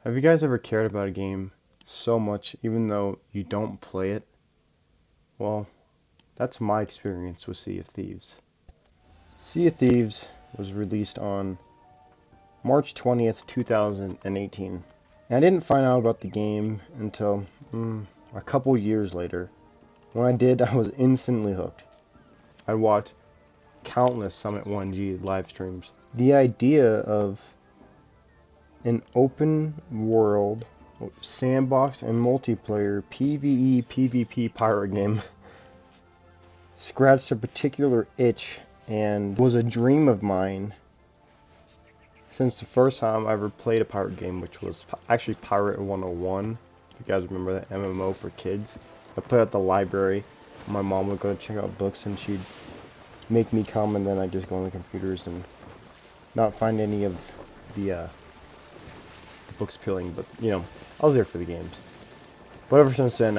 Have you guys ever cared about a game so much even though you don't play it? Well, that's my experience with Sea of Thieves. Sea of Thieves was released on March 20th, 2018. And I didn't find out about the game until a couple years later. When I did, I was instantly hooked. I watched countless Summit 1G live streams. The idea of an open world sandbox and multiplayer PvE PvP pirate game scratched a particular itch and was a dream of mine since the first time I ever played a pirate game, which was actually Pirate 101. If you guys remember that MMO for kids. I played at the library. My mom would go to check out books and she'd make me come, and then I'd just go on the computers and not find any of the books appealing, but I was there for the games. But ever since then,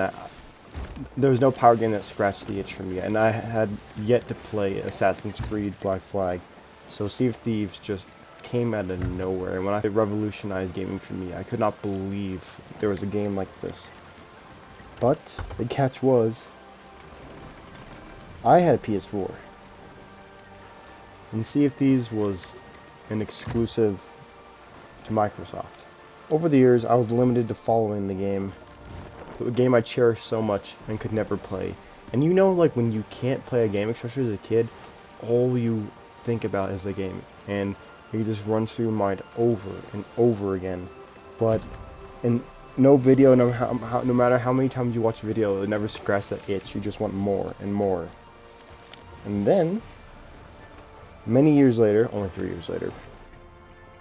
there was no pirate game that scratched the itch for me, and I had yet to play Assassin's Creed Black Flag, so Sea of Thieves just came out of nowhere. And when I say revolutionized gaming for me, I could not believe there was a game like this. But the catch was, I had a PS4, and Sea of Thieves was an exclusive to Microsoft. Over the years, I was limited to following the game, a game I cherished so much and could never play. And like when you can't play a game, especially as a kid, all you think about is the game, and it just runs through your mind over and over again. But in no video, no matter how many times you watch a video, it never scratches that itch. You just want more and more. And then, many years later, only 3 years later,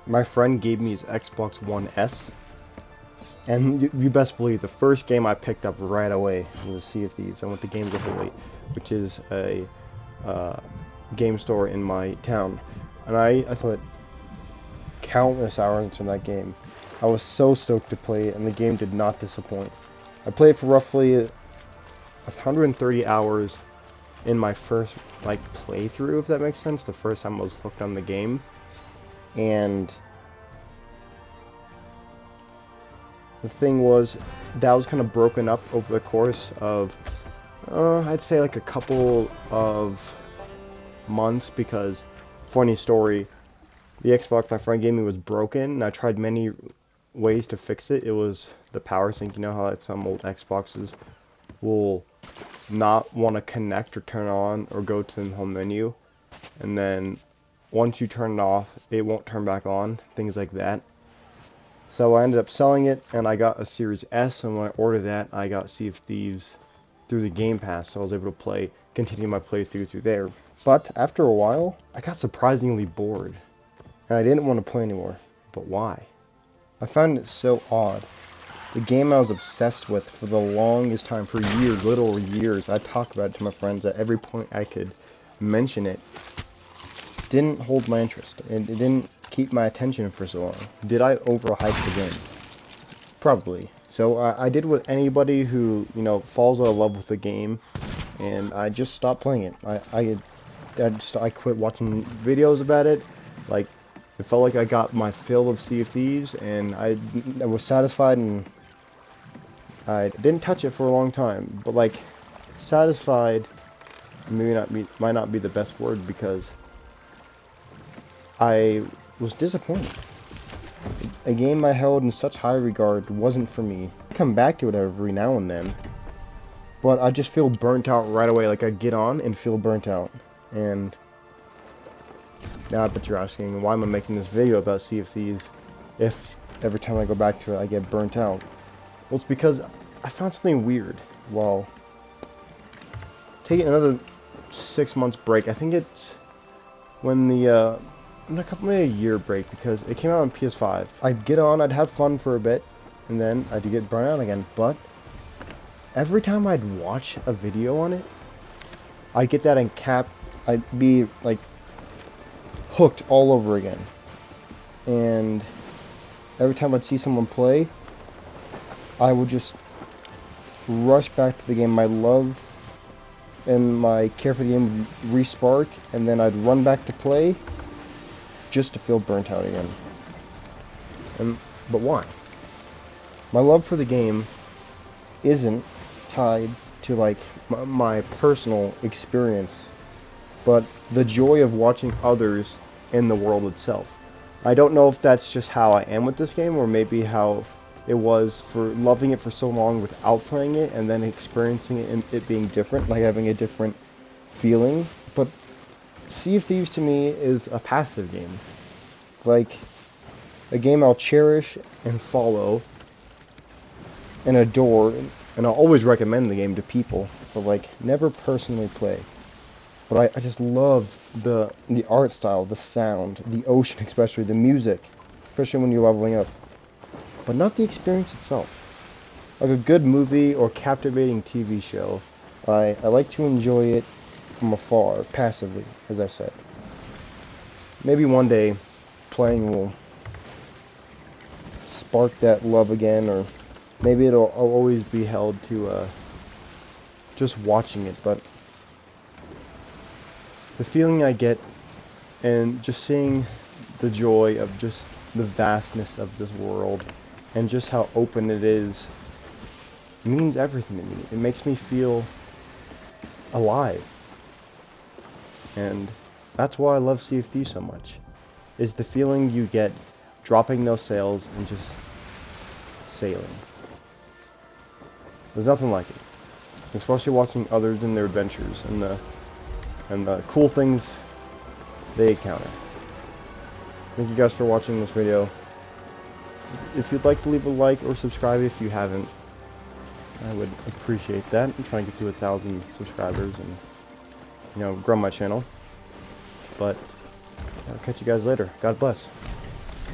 my friend gave me his Xbox One S, and you best believe the first game I picked up right away was Sea of Thieves. I went to Games of Elite, which is a game store in my town, and I put countless hours into that game. I was so stoked to play it, and the game did not disappoint. I played for roughly 130 hours in my first playthrough, if that makes sense. The first time I was hooked on the game, and the thing was, that was kind of broken up over the course of, I'd say a couple of months, because, funny story, the Xbox my friend gave me was broken, and I tried many ways to fix it. It was the power sync. You know how some old Xboxes will not want to connect or turn on or go to the home menu, and then once you turn it off, it won't turn back on, things like that. So I ended up selling it, and I got a Series S, and when I ordered that, I got Sea of Thieves through the Game Pass, so I was able to continue my playthrough through there. But after a while, I got surprisingly bored, and I didn't want to play anymore. But why? I found it so odd. The game I was obsessed with for the longest time, for years, literal years, I talked about it to my friends at every point I could mention it, didn't hold my interest, and it didn't keep my attention for so long. Did I overhype the game? Probably. So I did what anybody who, falls out of love with the game, and I just stopped playing it. I quit watching videos about it. It felt like I got my fill of Sea of Thieves, and I was satisfied, and I didn't touch it for a long time. But satisfied might not be the best word, because I was disappointed. A game I held in such high regard wasn't for me. I come back to it every now and then, but I just feel burnt out right away. I get on and feel burnt out. And now I bet you're asking, why am I making this video about Sea of Thieves if every time I go back to it I get burnt out? Well, it's because I found something weird while taking another 6 months break. I think it's when maybe a year break, because it came out on PS5. I'd get on, I'd have fun for a bit, and then I'd get burnt out again. But every time I'd watch a video on it, I'd get that I'd be hooked all over again. And every time I'd see someone play, I would just rush back to the game. My love and my care for the game would re-spark, and then I'd run back to play just to feel burnt out again. But why? My love for the game isn't tied to like my personal experience, but the joy of watching others in the world itself. I don't know if that's just how I am with this game, or maybe how it was for loving it for so long without playing it, and then experiencing it and it being different, like having a different feeling. But Sea of Thieves to me is a passive game. Like, a game I'll cherish and follow and adore, and I'll always recommend the game to people, but like, never personally play. But I just love the art style, the sound, the ocean especially, the music, especially when you're leveling up. But not the experience itself. Like a good movie or captivating TV show, I like to enjoy it from afar, passively, as I said. Maybe one day, playing will spark that love again, or maybe I'll always be held to just watching it, but the feeling I get and just seeing the joy of just the vastness of this world and just how open it is means everything to me. It makes me feel alive. And that's why I love Sea of Thieves so much. Is the feeling you get dropping those sails and just sailing. There's nothing like it. Especially watching others in their adventures and the cool things they encounter. Thank you guys for watching this video. If you'd like to leave a like or subscribe if you haven't, I would appreciate that. I'm trying to get to 1,000 subscribers and, you know, grow my channel. But I'll catch you guys later. God bless.